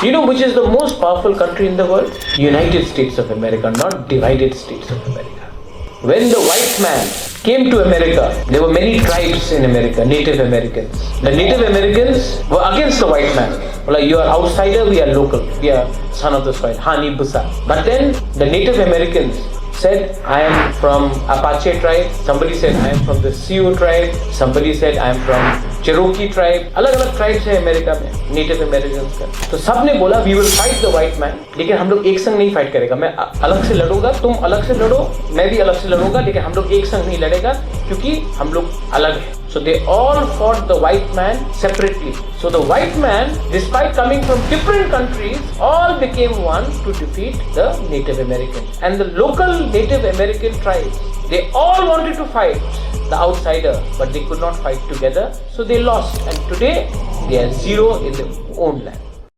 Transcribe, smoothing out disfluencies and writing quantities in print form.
You know which is the most powerful country in the world? United States of America, not divided States of America. When the white man came to America, there were many tribes in America, Native Americans. The Native Americans were against the white man. Like, you are outsider, we are local. We are son of the soil, Hani Busa. But then the Native Americans said, I am from Apache tribe. Somebody said, I am from the Sioux tribe. Somebody said, I am from Cherokee tribe. अलग-अलग tribes है America में, Native Americans का. तो सबने बोला, we will fight the white man. लेकिन हम लोग एक संग नहीं फाइट करेगा. मैं अलग से लड़ूंगा, तुम अलग से लड़ो, मैं भी अलग से लड़ूंगा, लेकिन हम लोग एक संग नहीं लड़ेगा क्योंकि हम लोग अलग हैं. So they all fought the white man separately. So the white man, despite coming from different countries, all became one to defeat the Native Americans. And the local Native American tribes, they all wanted to fight the outsider, but they could not fight together. So they lost. And today, they are zero in their own land.